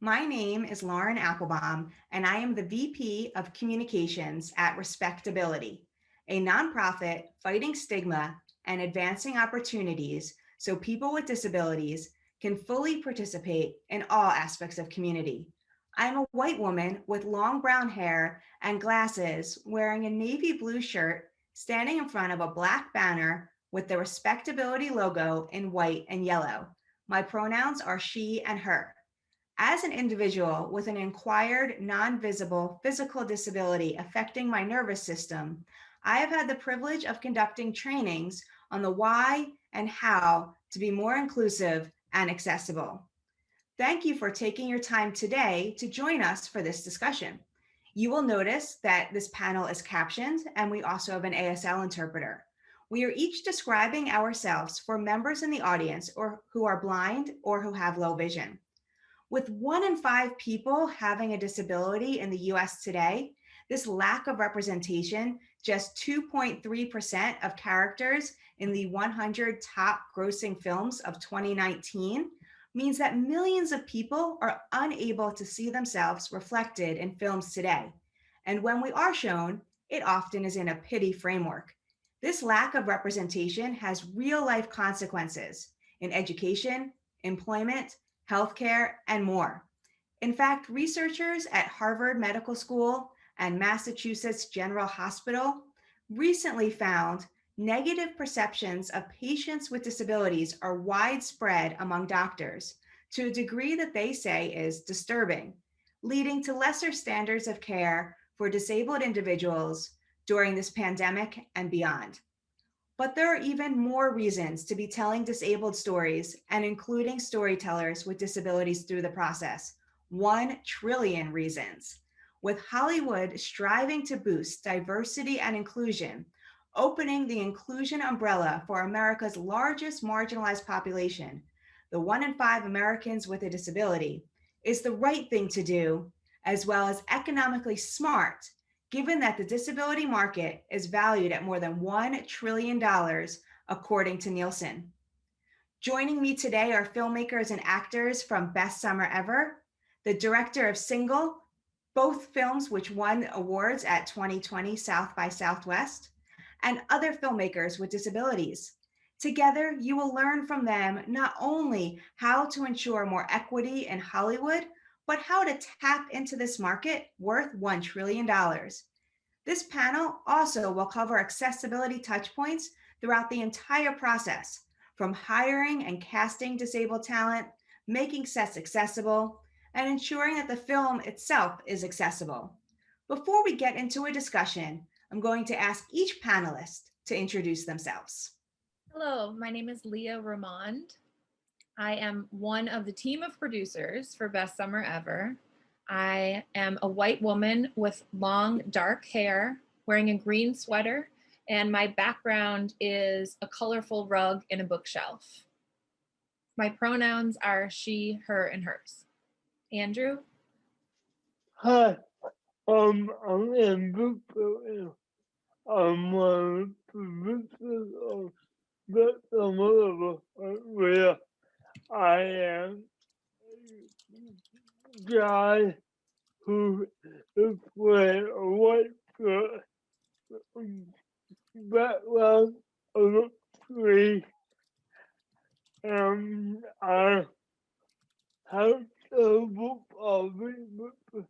My name is Lauren Applebaum, and I am the VP of Communications at Respectability, a nonprofit fighting stigma and advancing opportunities so people with disabilities can fully participate in all aspects of community. I am a white woman with long brown hair and glasses wearing a navy blue shirt standing in front of a black banner with the Respectability logo in white and yellow. My pronouns are she and her. As an individual with an acquired, non-visible physical disability affecting my nervous system, I have had the privilege of conducting trainings on the why and how to be more inclusive and accessible. Thank you for taking your time today to join us for this discussion. You will notice that this panel is captioned and we also have an ASL interpreter. We are each describing ourselves for members in the audience or who are blind or who have low vision. With 1 in 5 people having a disability in the US today, this lack of representation, just 2.3% of characters in the 100 top grossing films of 2019, means that millions of people are unable to see themselves reflected in films today. And when we are shown, it often is in a pity framework. This lack of representation has real life consequences in education, employment, healthcare, and more. In fact, researchers at Harvard Medical School and Massachusetts General Hospital recently found negative perceptions of patients with disabilities are widespread among doctors to a degree that they say is disturbing, leading to lesser standards of care for disabled individuals during this pandemic and beyond. But there are even more reasons to be telling disabled stories and including storytellers with disabilities through the process. 1 trillion reasons. With Hollywood striving to boost diversity and inclusion, opening the inclusion umbrella for America's largest marginalized population, the 1 in 5 Americans with a disability, is the right thing to do, as well as economically smart, given that the disability market is valued at more than $1 trillion, according to Nielsen. Joining me today are filmmakers and actors from Best Summer Ever, the director of Single, both films which won awards at 2020 South by Southwest, and other filmmakers with disabilities. Together, you will learn from them not only how to ensure more equity in Hollywood, but how to tap into this market worth $1 trillion. This panel also will cover accessibility touchpoints throughout the entire process, from hiring and casting disabled talent, making sets accessible, and ensuring that the film itself is accessible. Before we get into a discussion, I'm going to ask each panelist to introduce themselves. Hello, my name is Leah Ramond. I am one of the team of producers for Best Summer Ever. I am a white woman with long, dark hair, wearing a green sweater, and my background is a colorful rug in a bookshelf. My pronouns are she, her, and hers. Andrew? Hi, I'm Andrew. I'm one of the producers of Best Summer Ever, where I am a guy who is wearing a white shirt, background of a tree, and I have terrible problems with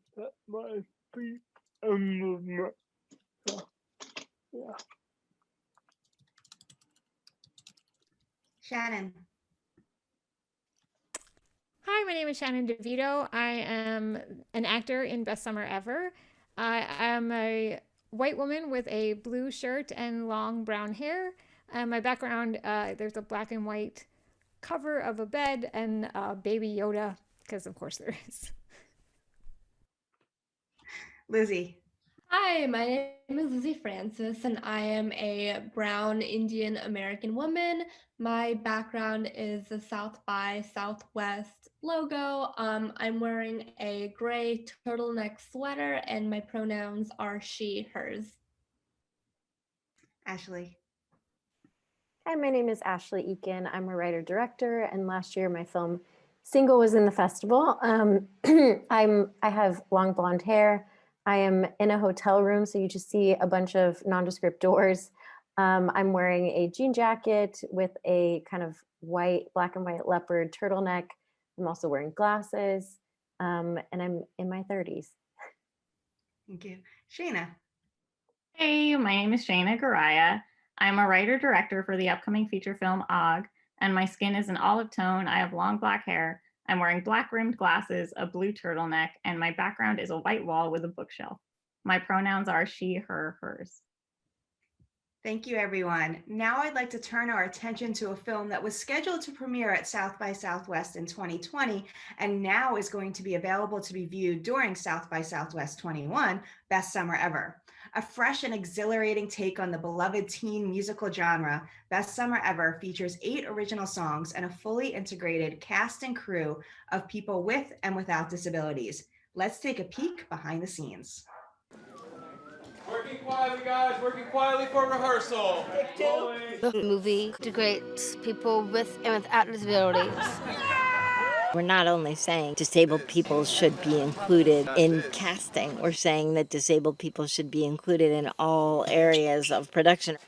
my feet and movement. So, yeah. Shannon. Hi, my name is Shannon DeVito. I am an actor in Best Summer Ever. I am a white woman with a blue shirt and long brown hair. My background, there's a black and white cover of a bed and Baby Yoda, because of course there is. Lizzie. Hi, my name is Lizzie Francis, and I am a brown Indian American woman. My background is the South by Southwest logo. I'm wearing a gray turtleneck sweater, and my pronouns are she, hers. Ashley. Hi, my name is Ashley Eakin. I'm a writer-director, and last year my film Single was in the festival. I have long blonde hair. I am in a hotel room, so you just see a bunch of nondescript doors. I'm wearing a jean jacket with a kind of black and white leopard turtleneck. I'm also wearing glasses, and I'm in my 30s. Thank you. Shayna. Hey, my name is Shayna Garaya. I'm a writer-director for the upcoming feature film Og, and my skin is an olive tone. I have long black hair. I'm wearing black rimmed glasses, a blue turtleneck, and my background is a white wall with a bookshelf. My pronouns are she, her, hers. Thank you, everyone. Now I'd like to turn our attention to a film that was scheduled to premiere at South by Southwest in 2020 and now is going to be available to be viewed during South by Southwest 21, Best Summer Ever. A fresh and exhilarating take on the beloved teen musical genre, Best Summer Ever features 8 original songs and a fully integrated cast and crew of people with and without disabilities. Let's take a peek behind the scenes. Working quietly, guys. Working quietly for rehearsal. The movie integrates people with and without disabilities. We're not only saying disabled people should be included in casting, we're saying that disabled people should be included in all areas of production.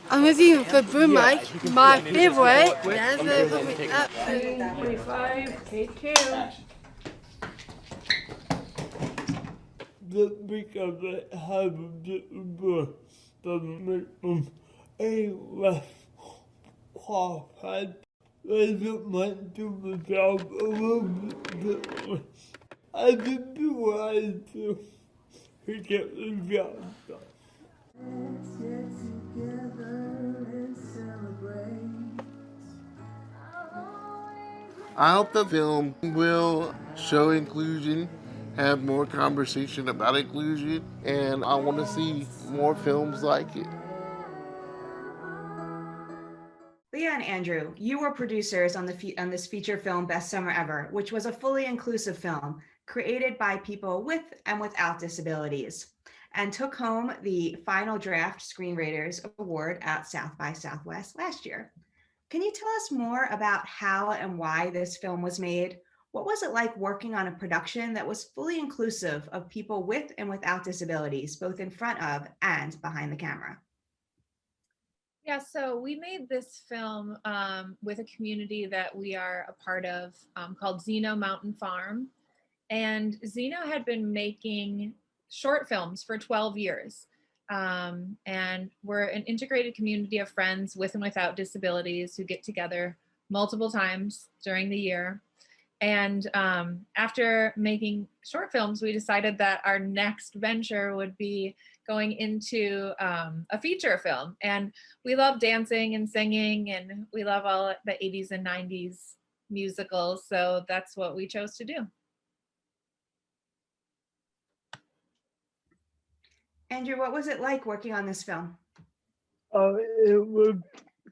I'm with you for Boom Mike, my favorite. That's the 25, K2. Because I have a less qualified doesn't want to do the job a little bit differently. I did do what I do to get the job done. Let's get together and celebrate. I hope the film will show inclusion, have more conversation about inclusion, and I want to see more films like it. Leah and Andrew, you were producers on this feature film Best Summer Ever, which was a fully inclusive film created by people with and without disabilities, and took home the Final Draft Screenwriters Award at South by Southwest last year. Can you tell us more about how and why this film was made? What was it like working on a production that was fully inclusive of people with and without disabilities, both in front of and behind the camera? Yeah, so we made this film with a community that we are a part of called Zeno Mountain Farm. And Zeno had been making short films for 12 years. And we're an integrated community of friends with and without disabilities who get together multiple times during the year. And after making short films, we decided that our next venture would be going into a feature film. And we love dancing and singing, and we love all the 80s and 90s musicals. So that's what we chose to do. Andrew, what was it like working on this film? It was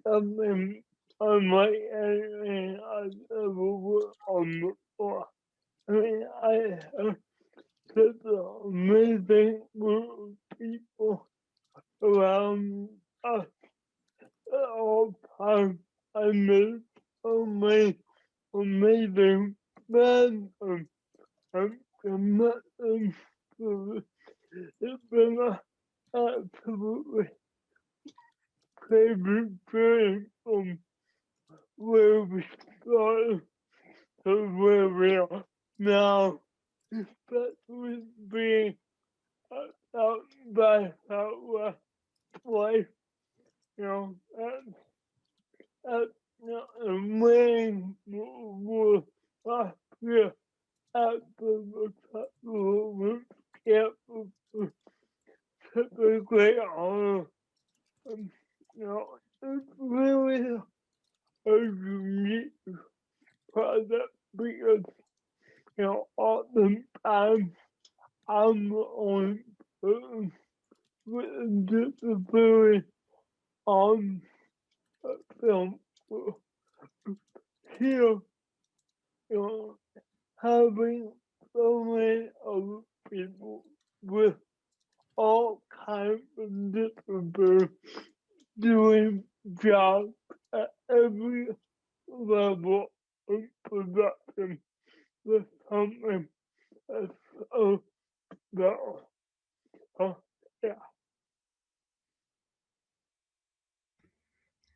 something unlike anything I've ever worked on before. I mean, I have such an amazing group of people around us at all times. I met so many amazing friends and met them. It's been an absolutely crazy journey from where we started to where we are now, especially being out by Southwest Life, and when we last year at the Southwest campus, such a great honor. It's really a unique project because, all the time I'm the only person with a disability on a film. Here, having so many other people with all kinds of disabilities doing jobs at every level something that's so special. So, yeah.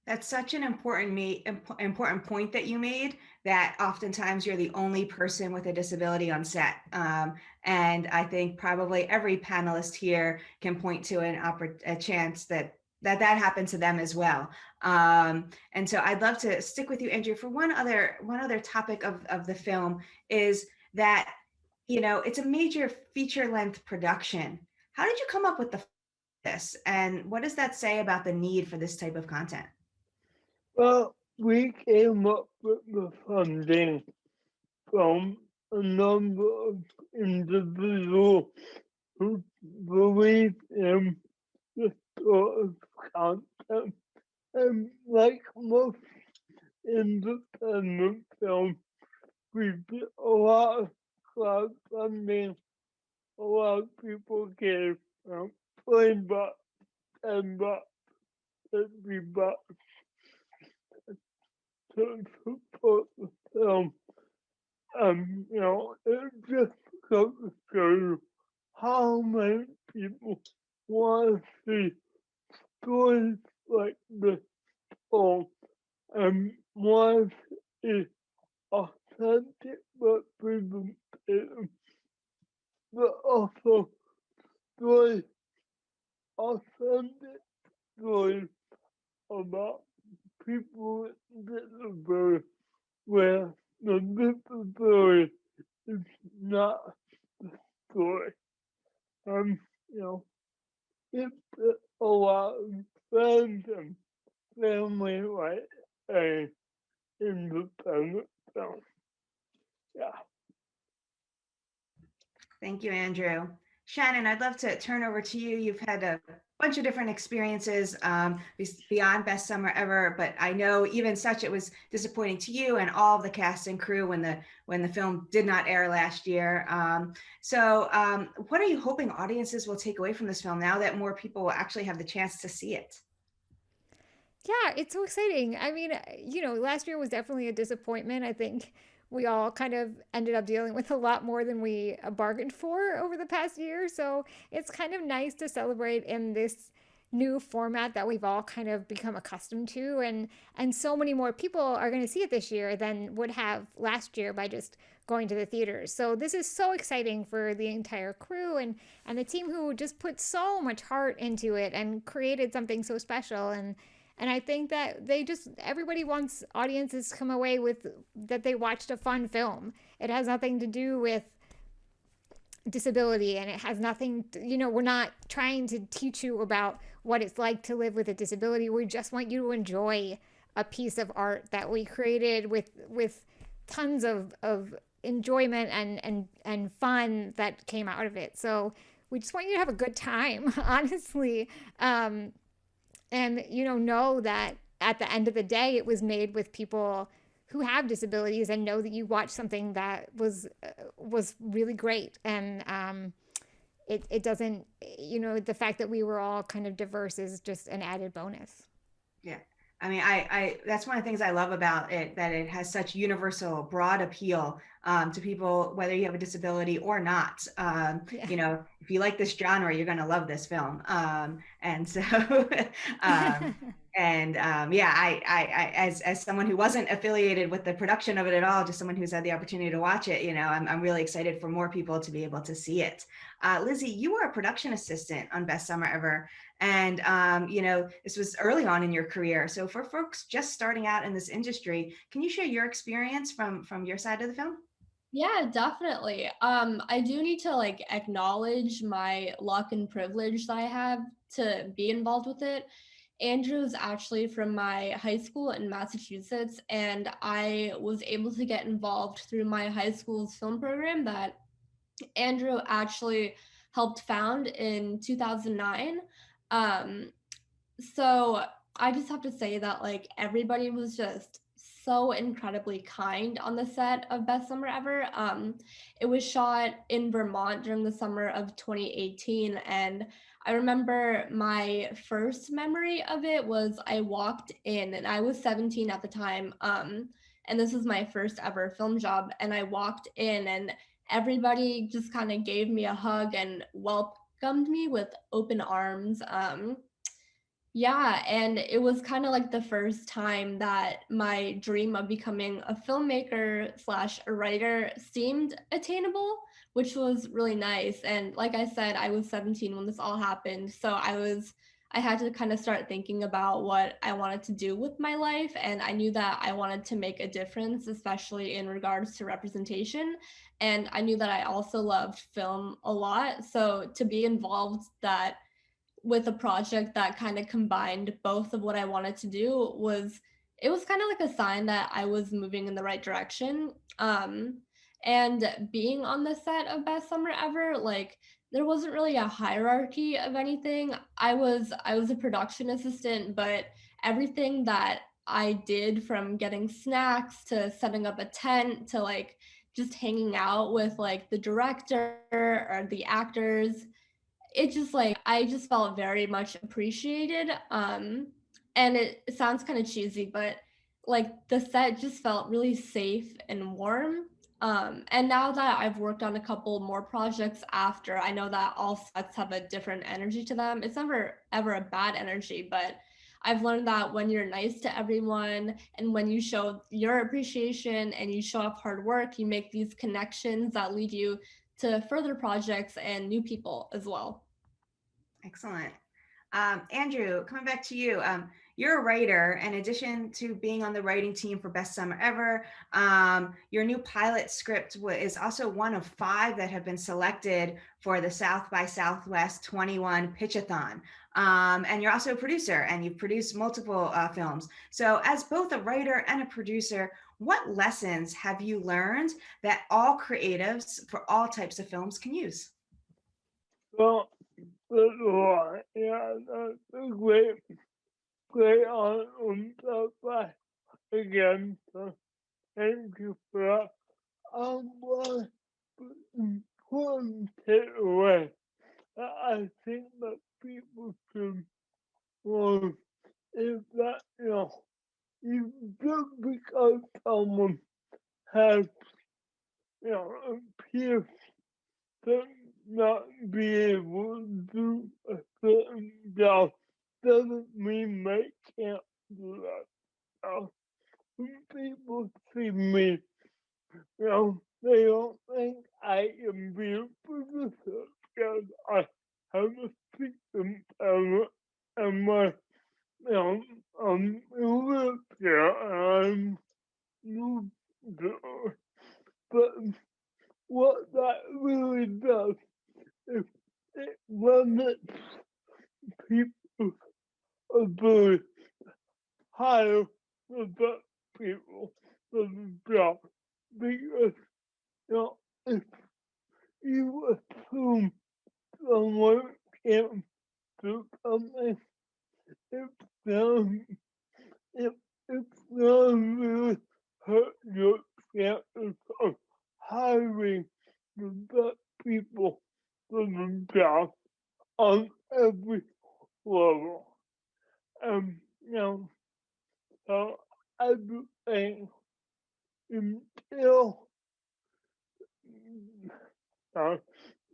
That's such an important point that you made, that oftentimes you're the only person with a disability on set. And I think probably every panelist here can point to a chance that happened to them as well. And so I'd love to stick with you, Andrew, for one other topic of the film is that, it's a major feature length production. How did you come up with this? And what does that say about the need for this type of content? Well, we came up with the funding from a number of individuals who believe in the sort of content. And like most independent films, we did a lot of crowdfunding. A lot of people gave $20, $10, $50 to support the film. It just goes to show you how many people want to see stories like this told and want to see authentic representation, but also stories, authentic stories about people with disabilities, where the disability is not the story. It took a lot of friends and family like a independent film. Yeah. Thank you, Andrew. Shannon, I'd love to turn over to you. You've had a bunch of different experiences beyond Best Summer Ever, but I know even such it was disappointing to you and all of the cast and crew when the film did not air last year. So what are you hoping audiences will take away from this film now that more people will actually have the chance to see it? Yeah, it's so exciting. I mean, last year was definitely a disappointment. I think we all kind of ended up dealing with a lot more than we bargained for over the past year. So it's kind of nice to celebrate in this new format that we've all kind of become accustomed to, and so many more people are going to see it this year than would have last year by just going to the theaters. So this is so exciting for the entire crew and the team who just put so much heart into it and created something so special. And I think that everybody wants audiences to come away with that they watched a fun film. It has nothing to do with disability, and it has nothing we're not trying to teach you about what it's like to live with a disability. We just want you to enjoy a piece of art that we created with tons of enjoyment and fun that came out of it. So we just want you to have a good time, honestly. And know that at the end of the day, it was made with people who have disabilities, and know that you watched something that was really great. And it doesn't, the fact that we were all kind of diverse is just an added bonus. Yeah. I mean, I that's one of the things I love about it, that it has such universal, broad appeal to people, whether you have a disability or not. If you like this genre, you're going to love this film. And so, I as someone who wasn't affiliated with the production of it at all, just someone who's had the opportunity to watch it, I'm really excited for more people to be able to see it. Lizzie, you were a production assistant on Best Summer Ever. And, this was early on in your career. So for folks just starting out in this industry, can you share your experience from your side of the film? Yeah, definitely. I do need to acknowledge my luck and privilege that I have to be involved with it. Andrew's actually from my high school in Massachusetts, and I was able to get involved through my high school's film program that Andrew actually helped found in 2009. So I just have to say that everybody was just so incredibly kind on the set of Best Summer Ever. It was shot in Vermont during the summer of 2018, and I remember my first memory of it was I walked in, and I was 17 at the time, And this was my first ever film job. And I walked in and everybody just kind of gave me a hug and welcomed me with open arms. Yeah, and it was kind of like the first time that my dream of becoming a filmmaker slash a writer seemed attainable, which was really nice. And like I said, I was 17 when this all happened, so I had to kind of start thinking about what I wanted to do with my life, and I knew that I wanted to make a difference, especially in regards to representation. And I knew that I also loved film a lot, so to be involved that with a project that kind of combined both of what I wanted to do it was kind of like a sign that I was moving in the right direction. And being on the set of Best Summer Ever, like there wasn't really a hierarchy of anything. I was a production assistant, but everything that I did, from getting snacks to setting up a tent to like just hanging out with like the director or the actors, it just like I just felt very much appreciated. And it sounds kind of cheesy, but like the set just felt really safe and warm. And now that I've worked on a couple more projects after, I know that all sets have a different energy to them. It's never ever a bad energy, but I've learned that when you're nice to everyone and when you show your appreciation and you show up hard work, you make these connections that lead you to further projects and new people as well. Excellent. Andrew, coming back to you, you're a writer. In addition to being on the writing team for Best Summer Ever, your new pilot script is also one of 5 that have been selected for the South by Southwest 21 Pitchathon. And you're also a producer, and you've produced multiple films. So as both a writer and a producer, what lessons have you learned that all creatives for all types of films can use? Well, yeah, that's a great on that again. So thank you for that. One important takeaway that I think that people should learn is that, you just because someone has, appears to not be able to do a certain job doesn't mean they can't do that job. When people see me, they don't think I can be a producer because I have a system and my, I'm a wheelchair and I'm moved to, but what that really does is it limits people's ability to hire the best people for the job. Because, if you assume someone can't do something, it's gonna, it's gonna really hurt your chances of hiring the best people for the job on every level. So I do think until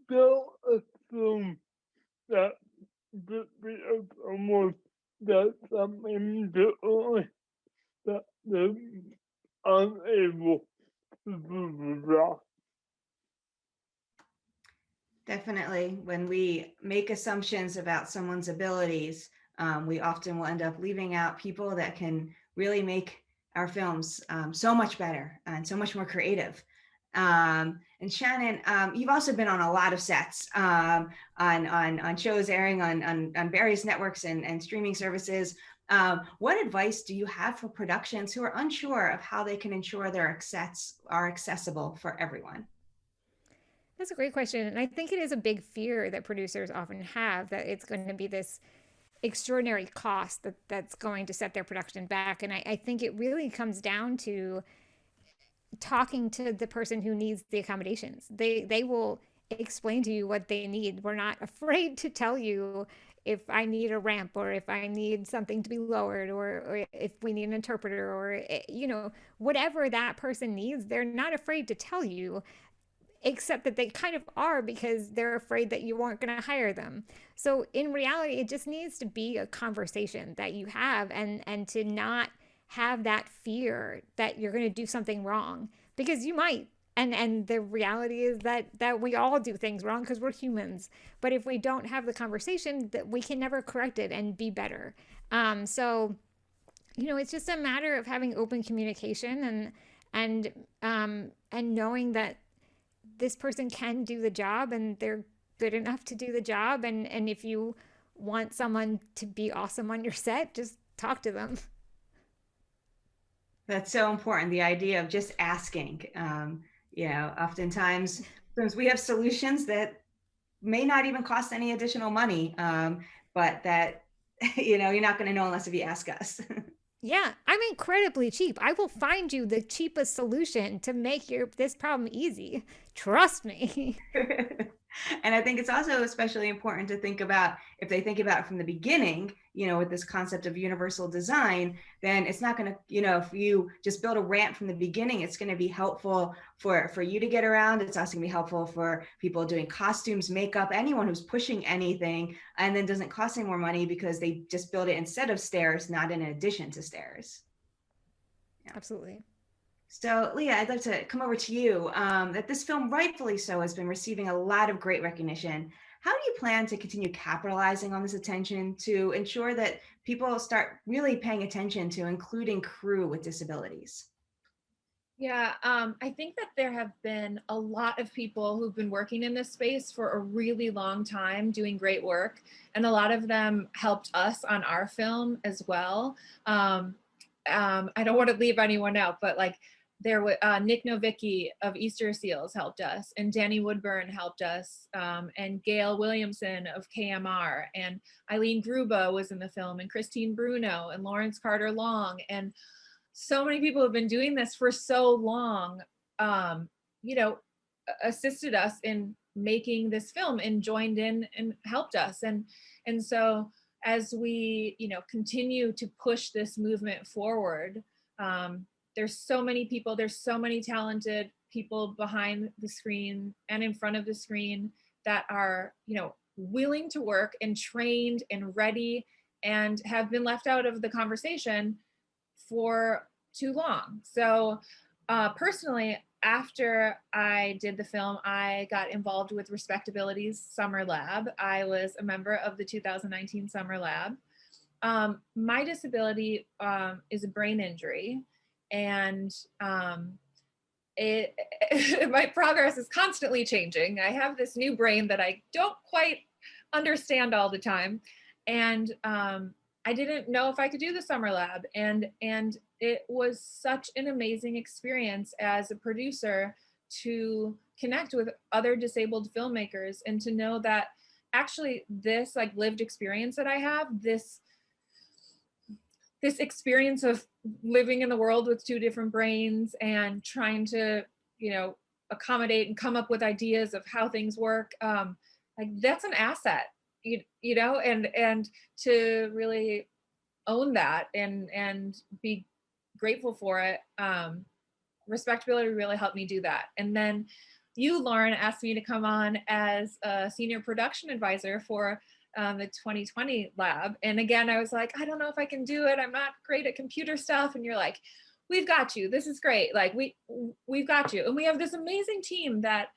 don't assume that just because someone does something differently that they're unable to do the job. Definitely. When we make assumptions about someone's abilities, we often will end up leaving out people that can really make our films so much better and so much more creative. And Shannon, you've also been on a lot of sets on shows airing on various networks and streaming services. What advice do you have for productions who are unsure of how they can ensure their sets are accessible for everyone? That's a great question. And I think it is a big fear that producers often have, that it's going to be this extraordinary cost that's going to set their production back. And I think it really comes down to talking to the person who needs the accommodations. They will explain to you what they need. We're not afraid to tell you if I need a ramp, or if I need something to be lowered, or if we need an interpreter, or, whatever that person needs, they're not afraid to tell you, except that they kind of are because they're afraid that you aren't going to hire them. So in reality, it just needs to be a conversation that you have, and to not have that fear that you're going to do something wrong, because you might. And the reality is that we all do things wrong because we're humans. But if we don't have the conversation, that we can never correct it and be better. So it's just a matter of having open communication and knowing that this person can do the job and they're good enough to do the job. And if you want someone to be awesome on your set, just talk to them. That's so important. The idea of just asking. Oftentimes we have solutions that may not even cost any additional money, but that, you're not going to know unless if you ask us. Yeah, I'm incredibly cheap. I will find you the cheapest solution to make this problem easy. Trust me. And I think it's also especially important to think about, if they think about it from the beginning, with this concept of universal design, then it's not going to, if you just build a ramp from the beginning, it's going to be helpful for you to get around. It's also going to be helpful for people doing costumes, makeup, anyone who's pushing anything, and then doesn't cost any more money because they just build it instead of stairs, not in addition to stairs. Yeah. Absolutely. So, Leah, I'd love to come over to you. That this film, rightfully so, has been receiving a lot of great recognition. How do you plan to continue capitalizing on this attention to ensure that people start really paying attention to including crew with disabilities? Yeah, I think that there have been a lot of people who've been working in this space for a really long time, doing great work, and a lot of them helped us on our film as well. I don't want to leave anyone out, but there was Nick Novicki of Easter Seals helped us, and Danny Woodburn helped us, and Gail Williamson of KMR, and Eileen Gruba was in the film, and Christine Bruno, and Lawrence Carter Long, and so many people have been doing this for so long, assisted us in making this film and joined in and helped us. And so as we, continue to push this movement forward, there's so many people, there's so many talented people behind the screen and in front of the screen that are, willing to work and trained and ready and have been left out of the conversation for too long. So personally, after I did the film, I got involved with Respectability's Summer Lab. I was a member of the 2019 Summer Lab. My disability is a brain injury, and my progress is constantly changing. I have this new brain that I don't quite understand all the time. And I didn't know if I could do the Summer Lab. And it was such an amazing experience as a producer to connect with other disabled filmmakers and to know that actually this lived experience that I have, this experience of living in the world with two different brains and trying to, accommodate and come up with ideas of how things work, that's an asset, and to really own that and be grateful for it. Respectability really helped me do that. And then you, Lauren, asked me to come on as a senior production advisor for the 2020 lab. And again, I was like, I don't know if I can do it. I'm not great at computer stuff. And you're like, we've got you. This is great. We've got you. And we have this amazing team that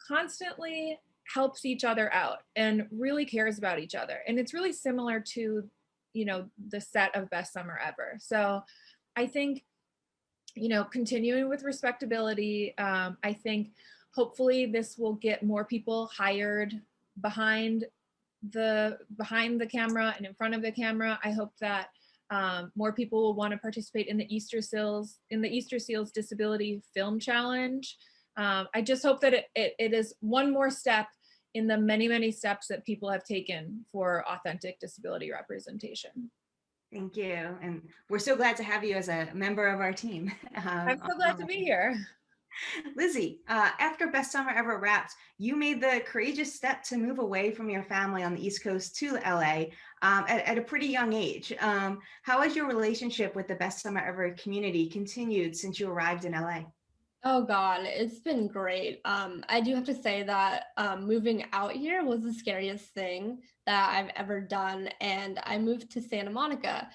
constantly helps each other out and really cares about each other. And it's really similar to, the set of Best Summer Ever. So I think, continuing with Respectability, I think hopefully this will get more people hired behind the camera and in front of the camera. I hope that more people will want to participate in the Easter Seals Disability Film Challenge. I just hope that it is one more step in the many, many steps that people have taken for authentic disability representation. Thank you. And we're so glad to have you as a member of our team. I'm so glad to be here. Lizzie, after Best Summer Ever wrapped, you made the courageous step to move away from your family on the East Coast to LA at a pretty young age. How has your relationship with the Best Summer Ever community continued since you arrived in LA? Oh God, it's been great. I do have to say that moving out here was the scariest thing that I've ever done, and I moved to Santa Monica.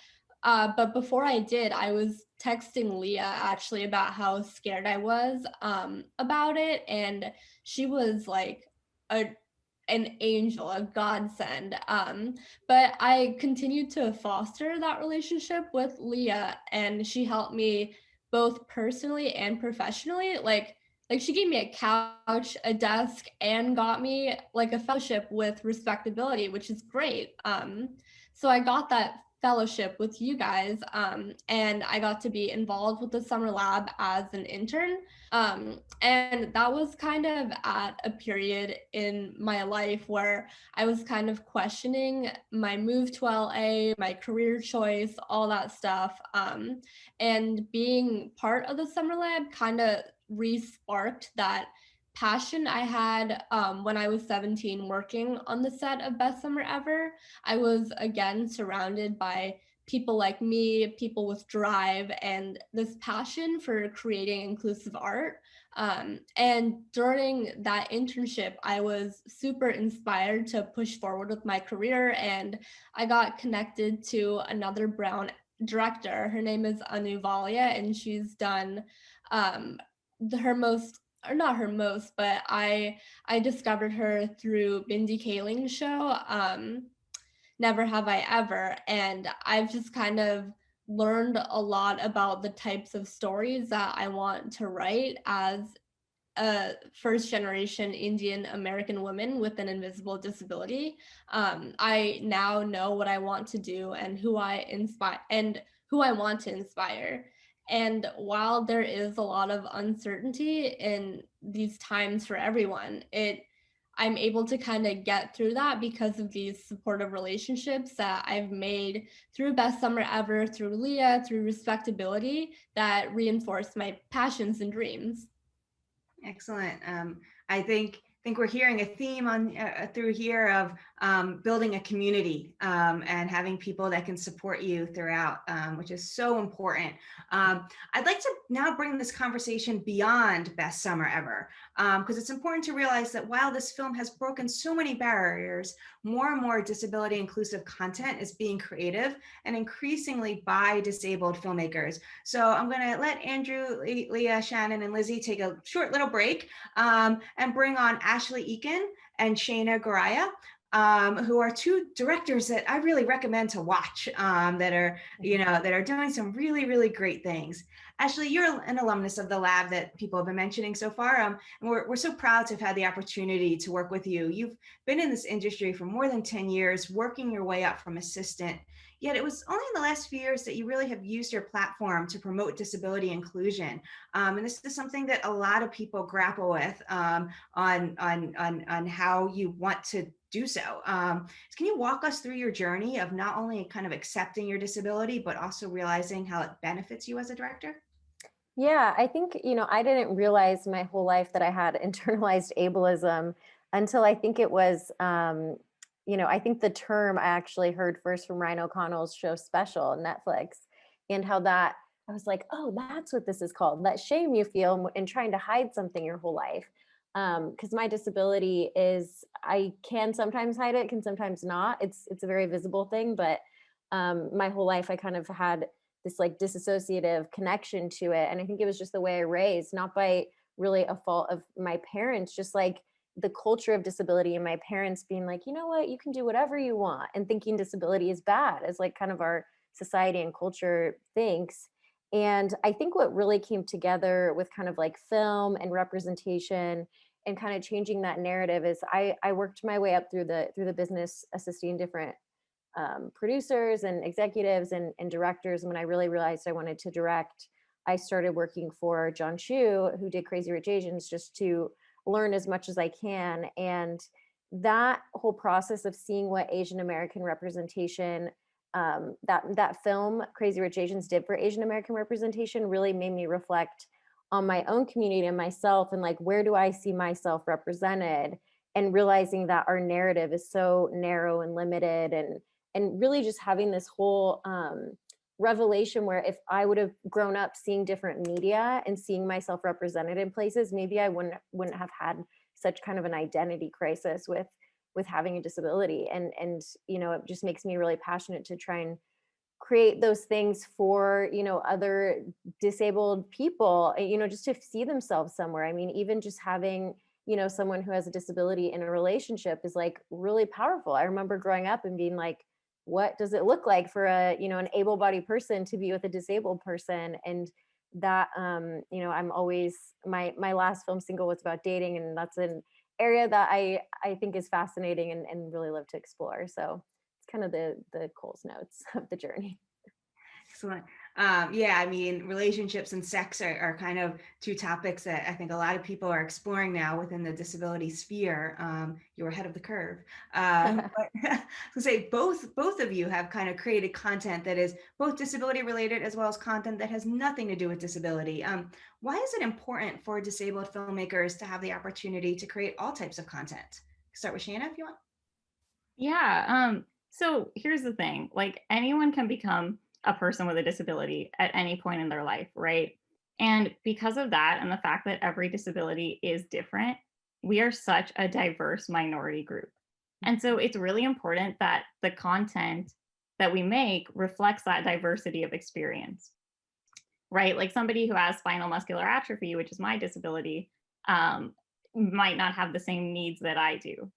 But before I did, I was texting Leah actually about how scared I was about it, and she was like a an angel, a godsend. But I continued to foster that relationship with Leah, and she helped me both personally and professionally. Like she gave me a couch, a desk, and got me like a fellowship with respectability, which is great. So I got that fellowship with you guys, and I got to be involved with the summer lab as an intern. And that was kind of at a period in my life where I was kind of questioning my move to LA, my career choice, all that stuff. And being part of the summer lab kind of re-sparked that passion I had when I was 17 working on the set of Best Summer Ever. I was again surrounded by people like me, people with drive, and this passion for creating inclusive art. And during that internship, I was super inspired to push forward with my career, and I got connected to another brown director. Her name is Anu Valia, and she's done um, her most, or not her most, but I discovered her through Mindy Kaling's show, Never Have I Ever, and I've just kind of learned a lot about the types of stories that I want to write as a first generation Indian American woman with an invisible disability. I now know what I want to do and who I inspire and who I want to inspire. And while there is a lot of uncertainty in these times for everyone, I'm able to kind of get through that because of these supportive relationships that I've made through Best Summer Ever, through Leah, through Respectability, that reinforce my passions and dreams. Excellent. I think we're hearing a theme on through here of building a community and having people that can support you throughout, which is so important. I'd like to now bring this conversation beyond Best Summer Ever, because it's important to realize that while this film has broken so many barriers, more and more disability inclusive content is being created and increasingly by disabled filmmakers. So I'm going to let Andrew, Leah, Shannon, and Lizzie take a short little break and bring on Ashley Eakin and Shayna Garaya, who are two directors that I really recommend to watch, that are doing some really, really great things. Ashley, you're an alumnus of the lab that people have been mentioning so far, and we're so proud to have had the opportunity to work with you. You've been in this industry for more than 10 years, working your way up from assistant. Yet it was only in the last few years that you really have used your platform to promote disability inclusion. And this is something that a lot of people grapple with on how you want to do so. Can you walk us through your journey of not only kind of accepting your disability, but also realizing how it benefits you as a director? Yeah, I think, I didn't realize my whole life that I had internalized ableism until I think it was, I think the term I actually heard first from Ryan O'Connell's show Special on Netflix, and how that I was like, oh, that's what this is called. That shame you feel in trying to hide something your whole life. Because my disability is, I can sometimes hide it, can sometimes not. It's a very visible thing, but my whole life I kind of had this like disassociative connection to it. And I think it was just the way I raised, not by really a fault of my parents, just like the culture of disability and my parents being like, you know what, you can do whatever you want, and thinking disability is bad, as like kind of our society and culture thinks. And I think what really came together with kind of like film and representation and kind of changing that narrative is I worked my way up through the business, assisting different producers and executives and directors. And when I really realized I wanted to direct, I started working for John Chu, who did Crazy Rich Asians, just to learn as much as I can. And that whole process of seeing what Asian American representation, that film Crazy Rich Asians did for Asian American representation, really made me reflect on my own community and myself, and like, where do I see myself represented? And realizing that our narrative is so narrow and limited, and really just having this whole revelation where if I would have grown up seeing different media and seeing myself represented in places, maybe I wouldn't have had such kind of an identity crisis with having a disability. And you know, it just makes me really passionate to try and create those things for, you know, other disabled people, you know, just to see themselves somewhere. I mean, even just having, you know, someone who has a disability in a relationship is like really powerful. I remember growing up and being like, what does it look like for a, you know, an able-bodied person to be with a disabled person? And that, you know, I'm always, my last film single was about dating, and that's an area that I think is fascinating and really love to explore. So it's kind of the Coles Notes of the journey. Excellent. Yeah, I mean, relationships and sex are kind of two topics that I think a lot of people are exploring now within the disability sphere. You're ahead of the curve. But to say both of you have kind of created content that is both disability related as well as content that has nothing to do with disability. Why is it important for disabled filmmakers to have the opportunity to create all types of content? Start with Shanna if you want. Yeah. So here's the thing, like anyone can become a person with a disability at any point in their life, right? And because of that, and the fact that every disability is different, we are such a diverse minority group. And so it's really important that the content that we make reflects that diversity of experience, right? Like somebody who has spinal muscular atrophy, which is my disability, might not have the same needs that I do.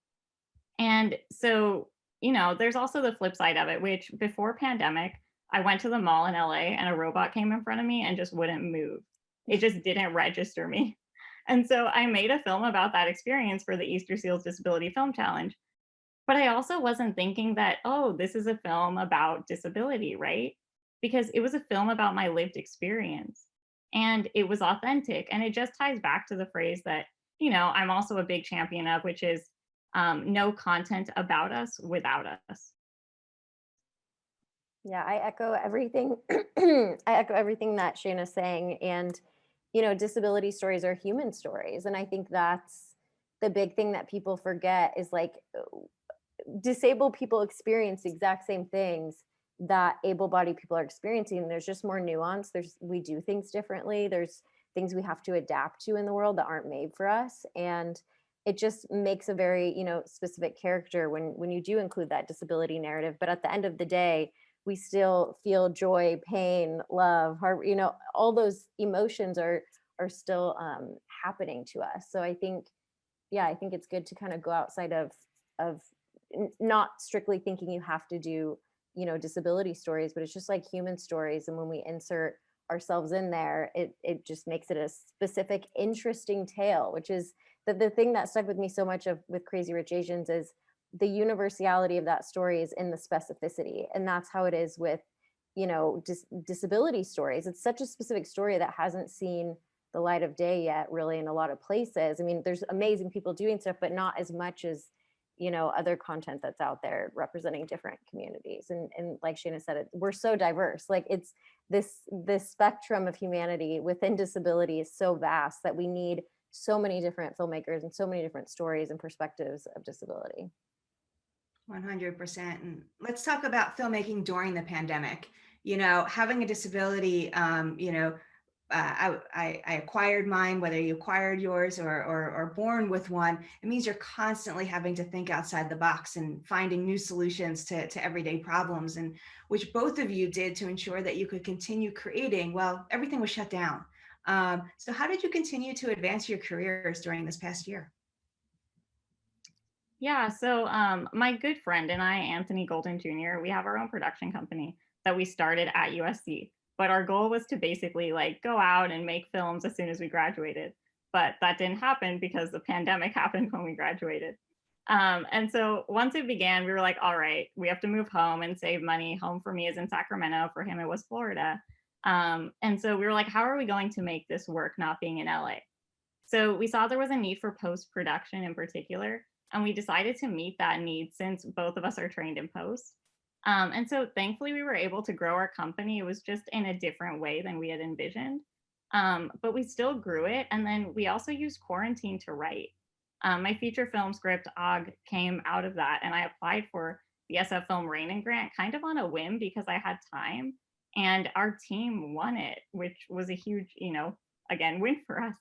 And so, you know, there's also the flip side of it, which before pandemic, I went to the mall in LA and a robot came in front of me and just wouldn't move. It just didn't register me. And so I made a film about that experience for the Easter Seals Disability Film Challenge. But I also wasn't thinking that, oh, this is a film about disability, right? Because it was a film about my lived experience and it was authentic. And it just ties back to the phrase that, you know, I'm also a big champion of, which is no content about us without us. Yeah, I echo everything. I echo everything that Shayna's saying. And, you know, disability stories are human stories. And I think that's the big thing that people forget is like disabled people experience the exact same things that able-bodied people are experiencing. There's just more nuance. We do things differently. There's things we have to adapt to in the world that aren't made for us. And it just makes a very, you know, specific character when you do include that disability narrative. But at the end of the day, we still feel joy, pain, love, heart, you know, all those emotions are still happening to us. So I think, yeah, I think it's good to kind of go outside of not strictly thinking you have to do, you know, disability stories, but it's just like human stories. And when we insert ourselves in there, it just makes it a specific, interesting tale, which is the thing that stuck with me so much with Crazy Rich Asians is the universality of that story is in the specificity. And that's how it is with, you know, disability stories. It's such a specific story that hasn't seen the light of day yet, really, in a lot of places. I mean, there's amazing people doing stuff, but not as much as, you know, other content that's out there representing different communities. And like Shayna said, we're so diverse. Like it's this spectrum of humanity within disability is so vast that we need so many different filmmakers and so many different stories and perspectives of disability. 100%. And let's talk about filmmaking during the pandemic. You know, having a disability, you know, I acquired mine, whether you acquired yours or born with one, it means you're constantly having to think outside the box and finding new solutions to everyday problems, and which both of you did to ensure that you could continue creating while everything was shut down. So how did you continue to advance your careers during this past year? Yeah, so my good friend and I, Anthony Golden Jr., we have our own production company that we started at USC. But our goal was to basically like go out and make films as soon as we graduated. But that didn't happen because the pandemic happened when we graduated. And so once it began, we were like, all right, we have to move home and save money. Home for me is in Sacramento. For him, it was Florida. And so we were like, how are we going to make this work not being in LA? So we saw there was a need for post-production in particular. And we decided to meet that need since both of us are trained in post. And so thankfully we were able to grow our company. It was just in a different way than we had envisioned. But we still grew it. And then we also used quarantine to write. My feature film script, Og, came out of that. And I applied for the SF Film Rainin Grant kind of on a whim because I had time. And our team won it, which was a huge, again, win for us.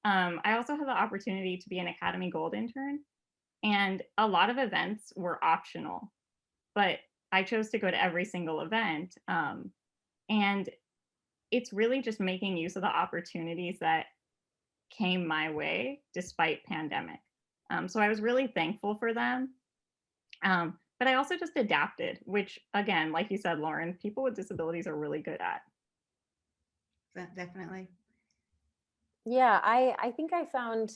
I also had the opportunity to be an Academy Gold intern. And a lot of events were optional, but I chose to go to every single event. And it's really just making use of the opportunities that came my way despite pandemic. So I was really thankful for them. But I also just adapted, which again, like you said, Lauren, people with disabilities are really good at. Definitely. Yeah, I think I found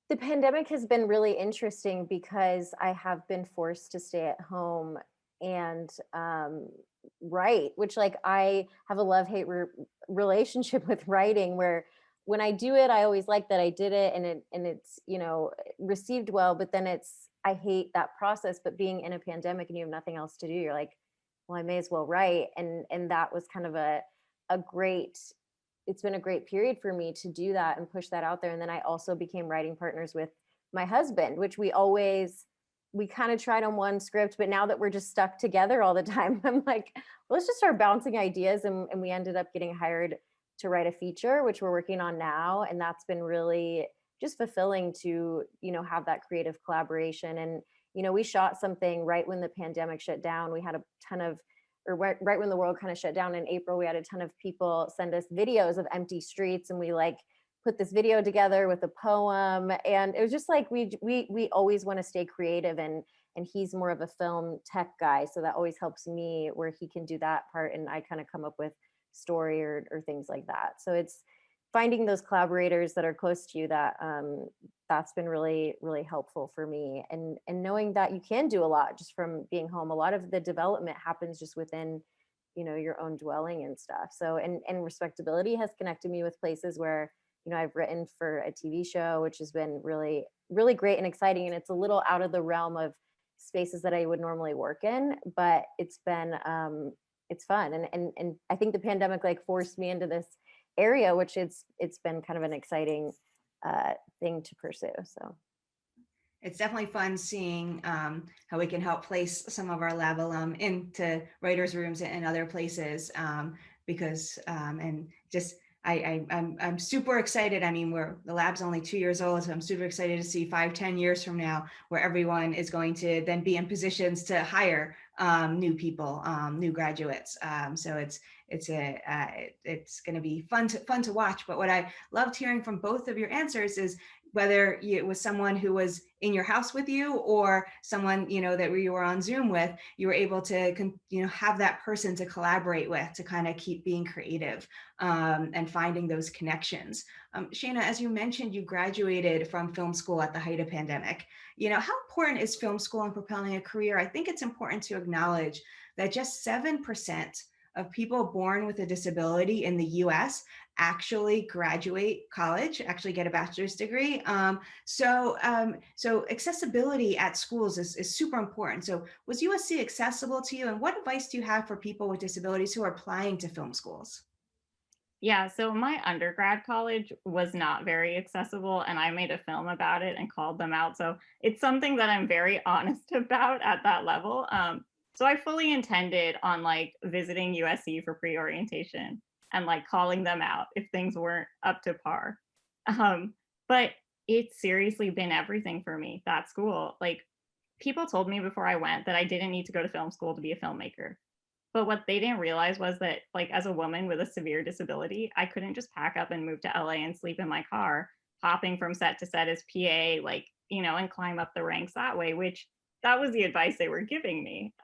the pandemic has been really interesting because I have been forced to stay at home and write, which like I have a love-hate relationship with writing where when I do it, I always like that I did it and it's, received well, but then I hate that process. But being in a pandemic and you have nothing else to do, you're like, well, I may as well write. And that was kind of it's been a great period for me to do that and push that out there. And then I also became writing partners with my husband, which we kind of tried on one script, but now that we're just stuck together all the time, I'm like, let's just start bouncing ideas. And we ended up getting hired to write a feature, which we're working on now. And that's been really just fulfilling to, have that creative collaboration. And, we shot something right when the pandemic shut down. We had a ton of, or right when the world kind of shut down in April, we had a ton of people send us videos of empty streets. And we put this video together with a poem. And it was just like, we always want to stay creative and he's more of a film tech guy. So that always helps me where he can do that part. And I kind of come up with story or things like that. So it's finding those collaborators that are close to you that's been really, really helpful for me. And knowing that you can do a lot just from being home. A lot of the development happens just within, your own dwelling and stuff. So, and Respectability has connected me with places where, I've written for a TV show, which has been really, really great and exciting. And it's a little out of the realm of spaces that I would normally work in, but it's been, it's fun. And I think the pandemic forced me into this area, which it's been kind of an exciting thing to pursue. So it's definitely fun seeing how we can help place some of our lab alum into writers' rooms and other places because and just I'm super excited. I mean, the lab's only 2 years old, so I'm super excited to see 5-10 years from now where everyone is going to then be in positions to hire new people, new graduates. So it's going to be fun to watch. But what I loved hearing from both of your answers is whether it was someone who was in your house with you or someone, that you were on Zoom with, you were able to, have that person to collaborate with to kind of keep being creative and finding those connections. Shana, as you mentioned, you graduated from film school at the height of pandemic. How important is film school in propelling a career? I think it's important to acknowledge that just 7% of people born with a disability in the US actually graduate college, actually get a bachelor's degree. So accessibility at schools is super important. So was USC accessible to you? And what advice do you have for people with disabilities who are applying to film schools? Yeah, so my undergrad college was not very accessible, and I made a film about it and called them out. So it's something that I'm very honest about at that level. So I fully intended on visiting USC for pre-orientation and calling them out if things weren't up to par. But it's seriously been everything for me, that school. People told me before I went that I didn't need to go to film school to be a filmmaker. But what they didn't realize was that as a woman with a severe disability, I couldn't just pack up and move to LA and sleep in my car, hopping from set to set as PA, and climb up the ranks that way, which that was the advice they were giving me.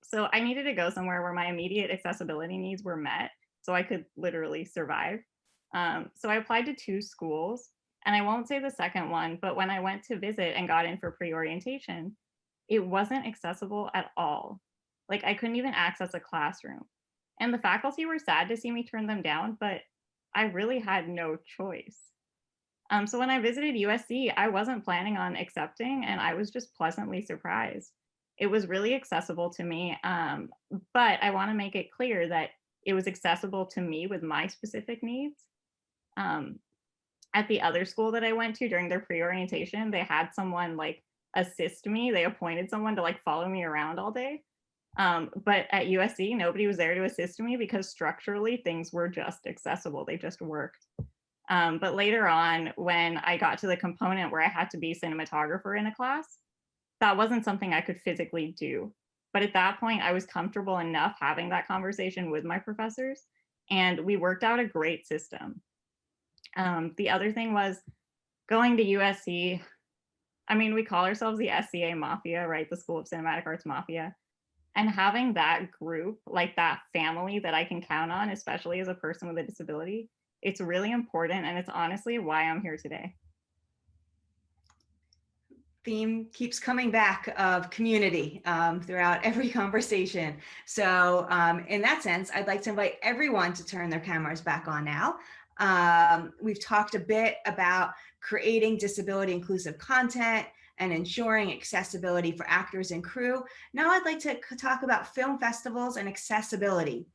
So I needed to go somewhere where my immediate accessibility needs were met so I could literally survive. So I applied to 2 schools, and I won't say the second one, but when I went to visit and got in for pre-orientation, it wasn't accessible at all. I couldn't even access a classroom. And the faculty were sad to see me turn them down, but I really had no choice. So when I visited USC, I wasn't planning on accepting, and I was just pleasantly surprised. It was really accessible to me, but I want to make it clear that it was accessible to me with my specific needs. At the other school that I went to during their pre-orientation, they had someone like assist me. They appointed someone to like follow me around all day. But at USC, nobody was there to assist me because structurally things were just accessible. They just worked. But later on, when I got to the component where I had to be cinematographer in a class, that wasn't something I could physically do. But at that point, I was comfortable enough having that conversation with my professors, and we worked out a great system. The other thing was going to USC. I mean, we call ourselves the SCA Mafia, right? The School of Cinematic Arts Mafia. And having that group, like that family that I can count on, especially as a person with a disability, it's really important. And it's honestly why I'm here today. Theme keeps coming back of community throughout every conversation. So in that sense, I'd like to invite everyone to turn their cameras back on now. We've talked a bit about creating disability inclusive content and ensuring accessibility for actors and crew. Now I'd like to talk about film festivals and accessibility.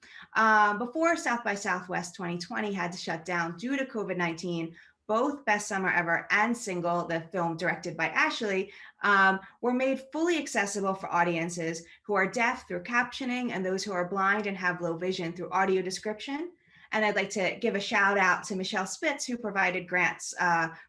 Before South by Southwest 2020 had to shut down due to COVID-19, both Best Summer Ever and Single, the film directed by Ashley, were made fully accessible for audiences who are deaf through captioning and those who are blind and have low vision through audio description. And I'd like to give a shout out to Michelle Spitz, who provided grants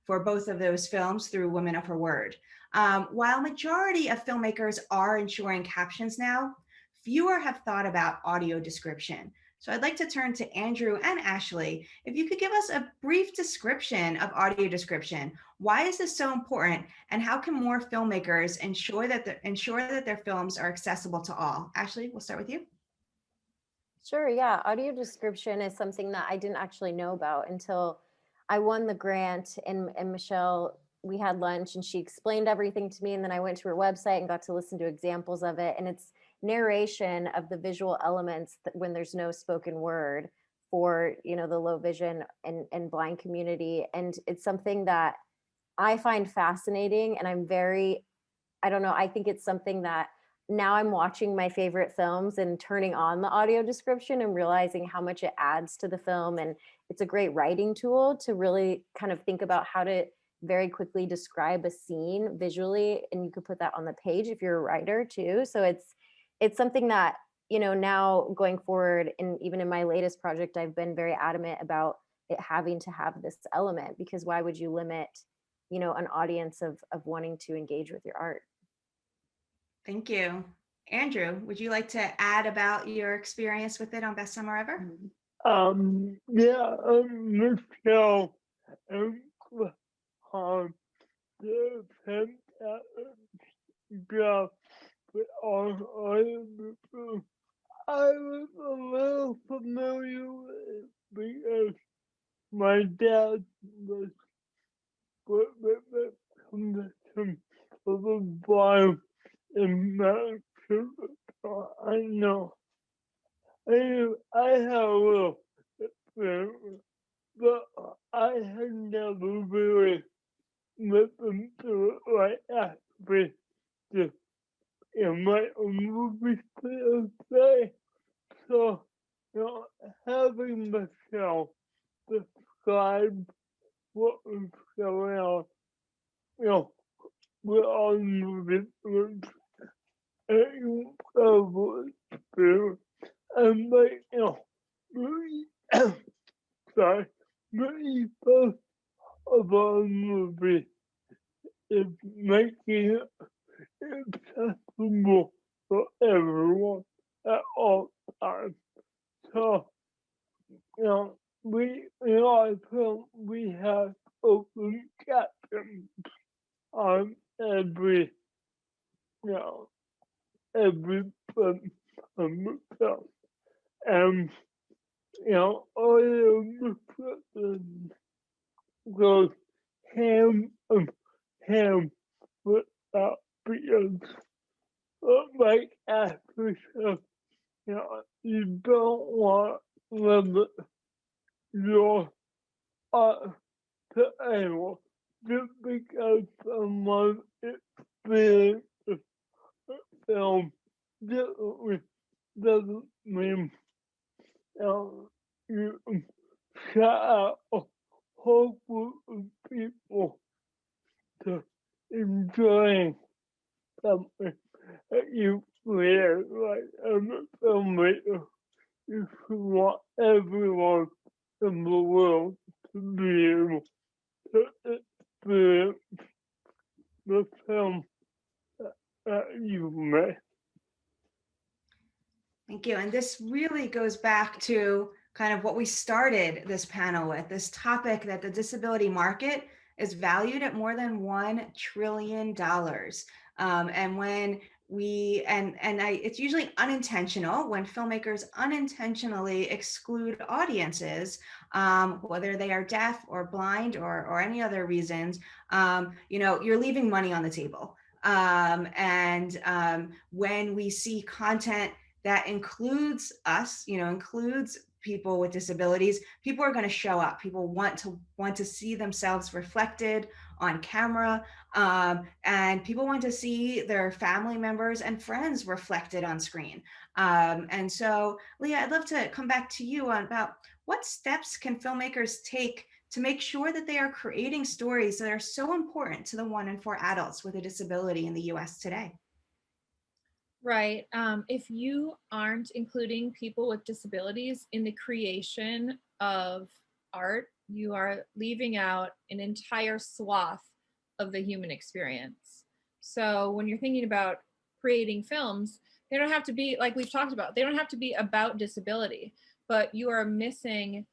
for both of those films through Women of Her Word. While majority of filmmakers are ensuring captions now, fewer have thought about audio description. So I'd like to turn to Andrew and Ashley. If you could give us a brief description of audio description, why is this so important, and how can more filmmakers ensure that their films are accessible to all? Ashley, we'll start with you. Sure, yeah. Audio description is something that I didn't actually know about until I won the grant, and Michelle, we had lunch and she explained everything to me, and then I went to her website and got to listen to examples of it. And it's narration of the visual elements that when there's no spoken word for, you know, the low vision and blind community. And it's something that I find fascinating, and I don't know, I think it's something that now I'm watching my favorite films and turning on the audio description and realizing how much it adds to the film. And it's a great writing tool to really kind of think about how to very quickly describe a scene visually. And you could put that on the page if you're a writer too. So it's something that, you know, now going forward, and even in my latest project, I've been very adamant about it having to have this element, because why would you limit, you know, an audience of wanting to engage with your art? Thank you. Andrew, would you like to add about your experience with it on Best Summer Ever? Yeah, Michelle, the fantastic job with all the film. I was a little familiar with it because my dad was with the condition of a blind in Mexico. I know. I have a little experience, but I had never really listened to it like actually just in my own movie say. So, you know, having Michelle describe what was going on, you know, with all movies was an incredible experience. And like, you know, really, sorry, really first of all movie is making it accessible for everyone at all times. So, you know, in our film, we have open captions on every, you know, every film on the film. And, you know, audio description goes hand in hand with that, because like Ashley said, you know, you don't want to limit your art to anyone just because someone experiences film differently doesn't mean you shut out a whole group of people to enjoy something that you create, like as a filmmaker. You should want everyone in the world to be able to experience the film that you made. Thank you. And this really goes back to kind of what we started this panel with, this topic that the disability market is valued at more than $1 trillion. And when it's usually unintentional when filmmakers unintentionally exclude audiences, whether they are deaf or blind or any other reasons, you're leaving money on the table. When we see content that includes us, includes people with disabilities, people are going to show up. People want to see themselves reflected on camera, and people want to see their family members and friends reflected on screen. And so, Leah, I'd love to come back to you on about what steps can filmmakers take to make sure that they are creating stories that are so important to the 1 in 4 adults with a disability in the US today. Right. If you aren't including people with disabilities in the creation of art, you are leaving out an entire swath of the human experience. So when you're thinking about creating films, they don't have to be, like we've talked about, they don't have to be about disability, but you are missing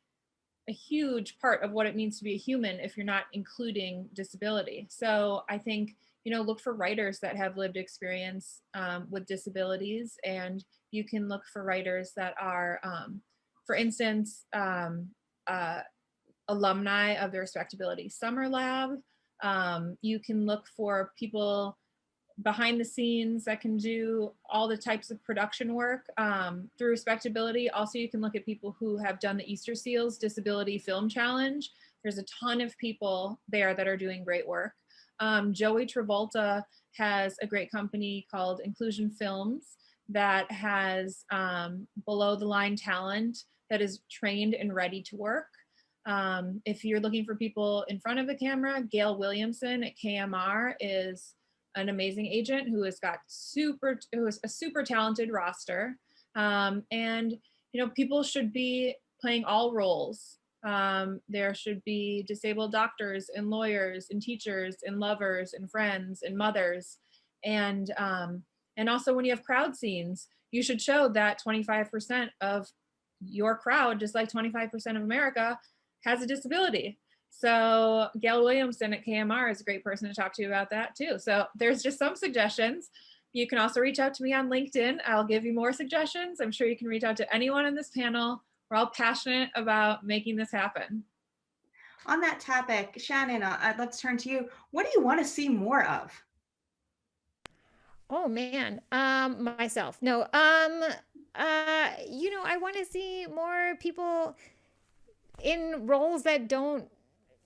a huge part of what it means to be a human if you're not including disability. So I think, look for writers that have lived experience with disabilities, and you can look for writers that are, for instance, alumni of the Respectability Summer Lab. You can look for people behind the scenes that can do all the types of production work through Respectability. Also, you can look at people who have done the Easter Seals Disability Film Challenge. There's a ton of people there that are doing great work. Joey Travolta has a great company called Inclusion Films that has below the line talent that is trained and ready to work. If you're looking for people in front of the camera, Gail Williamson at KMR is an amazing agent who has got a super talented roster. People should be playing all roles. There should be disabled doctors and lawyers and teachers and lovers and friends and mothers. And also when you have crowd scenes, you should show that 25% of your crowd, just like 25% of America, has a disability. So Gail Williamson at KMR is a great person to talk to about that too. So there's just some suggestions. You can also reach out to me on LinkedIn. I'll give you more suggestions. I'm sure you can reach out to anyone in this panel. We're all passionate about making this happen. On that topic, Shannon, I'd love to turn to you. What do you want to see more of? Oh man, myself. No, I want to see more people in roles that don't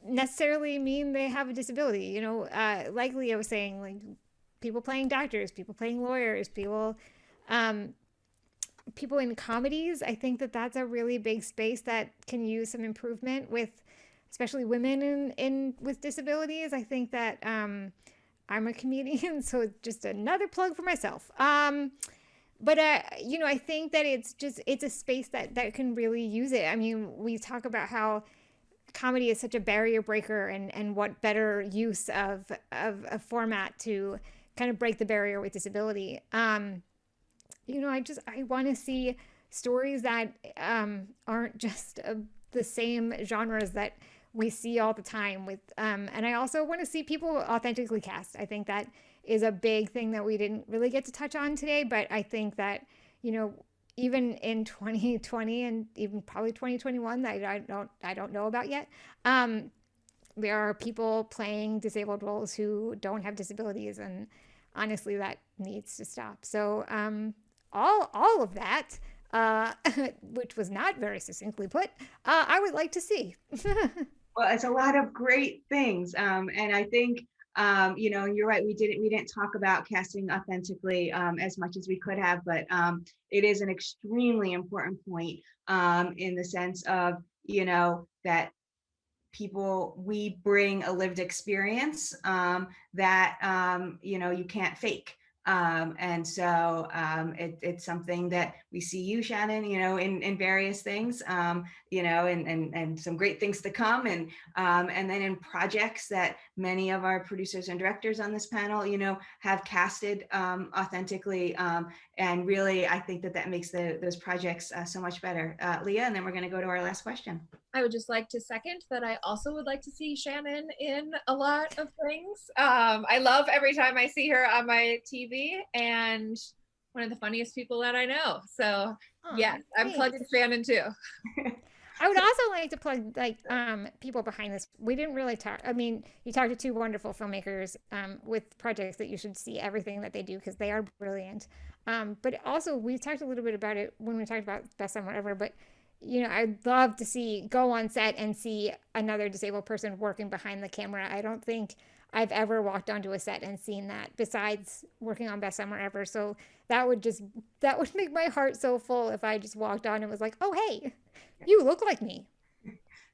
necessarily mean they have a disability. Like Leah was saying, like people playing doctors, people playing lawyers, people in comedies. I think that that's a really big space that can use some improvement with, especially women with disabilities. I think that I'm a comedian, so just another plug for myself. But I think that it's a space that can really use it. I mean, we talk about how comedy is such a barrier breaker, and what better use of a format to kind of break the barrier with disability. I want to see stories that aren't just the same genres that we see all the time with, and I also want to see people authentically cast. I think that is a big thing that we didn't really get to touch on today, but I think that, even in 2020 and even probably 2021 that I don't know about yet, there are people playing disabled roles who don't have disabilities, and honestly that needs to stop. So all of that, which was not very succinctly put, I would like to see. Well, it's a lot of great things. And I think you know, and you're right, we didn't talk about casting authentically as much as we could have, but it is an extremely important point in the sense of, you know, that we bring a lived experience that you know, you can't fake. And so it's something that we see you, Shannon, you know, in various things, you know, and some great things to come. And then in projects that many of our producers and directors on this panel, you know, have casted authentically. And really, I think that makes those projects so much better. Leah, and then we're going to go to our last question. I would just like to second that I also would like to see Shannon in a lot of things. I love every time I see her on my TV, and one of the funniest people that I know. So yeah, I'm plugging Shannon too. I would also like to plug like people behind this. We didn't really talk. I mean, you talked to two wonderful filmmakers with projects that you should see everything that they do because they are brilliant. But also we talked a little bit about it when we talked about Best Summer Ever. But you know, I'd love to go on set and see another disabled person working behind the camera. I don't think I've ever walked onto a set and seen that besides working on Best Summer Ever. So that would make my heart so full if I just walked on and was like, oh, hey, you look like me.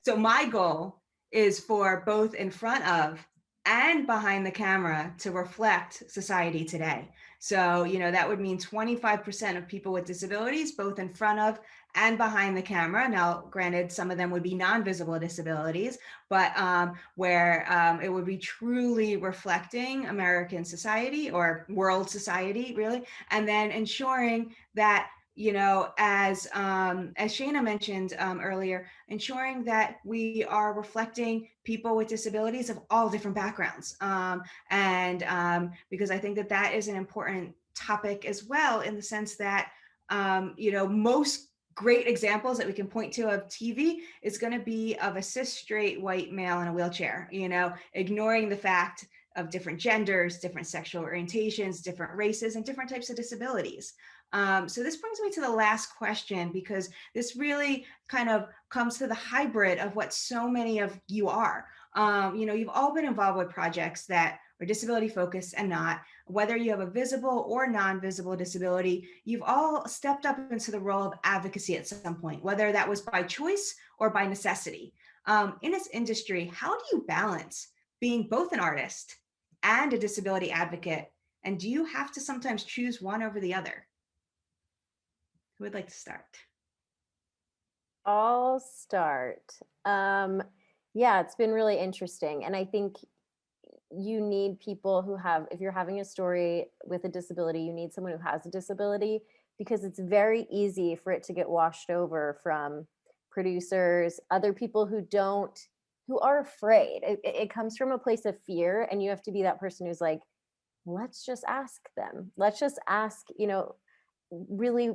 So my goal is for both in front of and behind the camera to reflect society today. So, you know, that would mean 25% of people with disabilities, both in front of and behind the camera. Now, granted, some of them would be non-visible disabilities, but where it would be truly reflecting American society or world society, really, and then ensuring that, you know, as Shana mentioned earlier, ensuring that we are reflecting people with disabilities of all different backgrounds. Because I think that is an important topic as well, in the sense that, you know, most great examples that we can point to of TV is going to be of a cis straight white male in a wheelchair, you know, ignoring the fact of different genders, different sexual orientations, different races, and different types of disabilities. So this brings me to the last question, because this really kind of comes to the hybrid of what so many of you are. You know, you've all been involved with projects that are disability focused and not. Whether you have a visible or non-visible disability, you've all stepped up into the role of advocacy at some point, whether that was by choice or by necessity. In this industry, how do you balance being both an artist and a disability advocate? And do you have to sometimes choose one over the other? Who would like to start? I'll start. Yeah, it's been really interesting. And I think you need people who have, if you're having a story with a disability, you need someone who has a disability, because it's very easy for it to get washed over from producers, other people who are afraid. It comes from a place of fear, and you have to be that person who's like, let's just ask them. Let's just ask, you know, really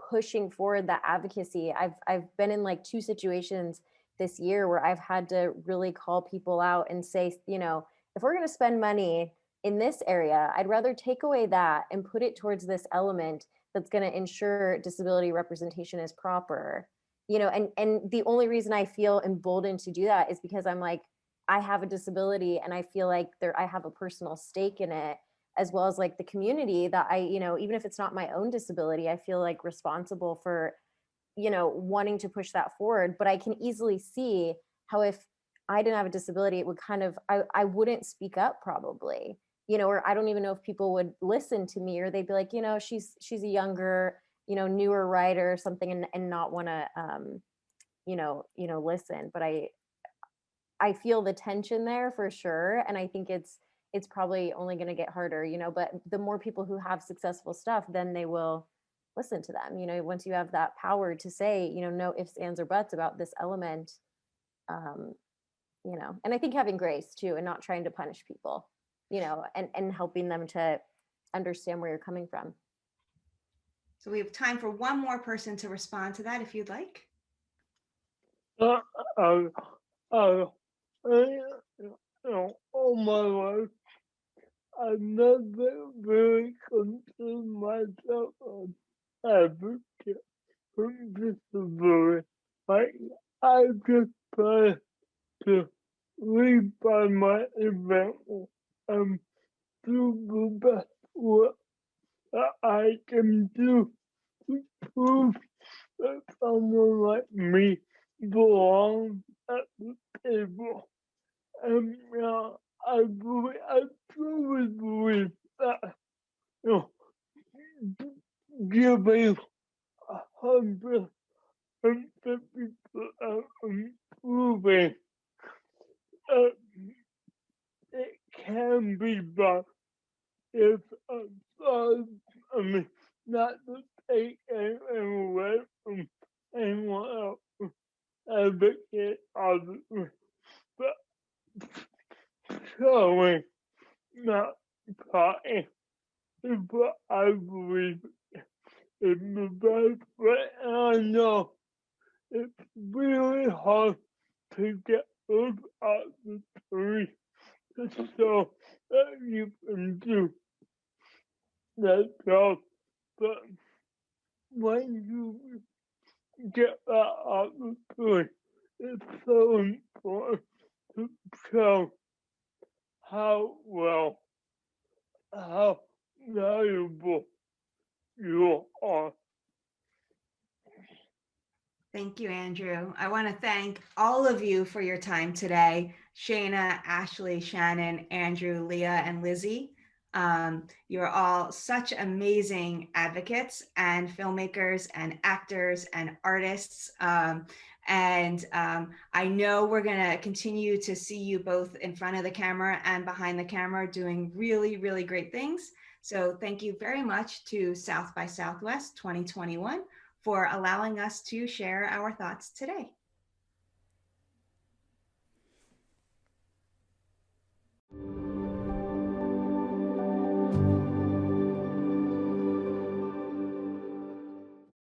pushing forward that advocacy. I've been in like 2 situations this year where I've had to really call people out and say, you know, if we're going to spend money in this area, I'd rather take away that and put it towards this element that's going to ensure disability representation is proper. You know, and the only reason I feel emboldened to do that is because I'm like, I have a disability, and I feel like I have a personal stake in it, as well as like the community that I, you know, even if it's not my own disability, I feel like responsible for, you know, wanting to push that forward. But I can easily see how if I didn't have a disability, it would kind of, I wouldn't speak up probably, you know, or I don't even know if people would listen to me, or they'd be like, you know, she's a younger, you know, newer writer or something, and not want to, you know, listen. But I feel the tension there for sure. And I think it's probably only going to get harder, you know, but the more people who have successful stuff, then they will listen to them. You know, once you have that power to say, you know, no ifs, ands, or buts about this element, you know, and I think having grace too, and not trying to punish people, you know, and helping them to understand where you're coming from. So we have time for one more person to respond to that, if you'd like. All my life, I've never really considered myself an advocate for disability. Like, I just try to lead by my example do the best what I can do to prove that someone like me belongs at the table. And I truly believe that, you know, giving 150% improving, uh, it can be done. If I mean, not to take anything away from anyone else advocate others, but showing, not talking, is what I believe is the best way. And I know it's really hard to get those out the tree to show that you can do that job. But when you get that out the tree, it's so important to show how well, how valuable you are. Thank you, Andrew. I want to thank all of you for your time today. Shana, Ashley, Shannon, Andrew, Leah, and Lizzie. You're all such amazing advocates and filmmakers and actors and artists. I know we're going to continue to see you both in front of the camera and behind the camera doing really, really great things. So thank you very much to South by Southwest 2021 for allowing us to share our thoughts today.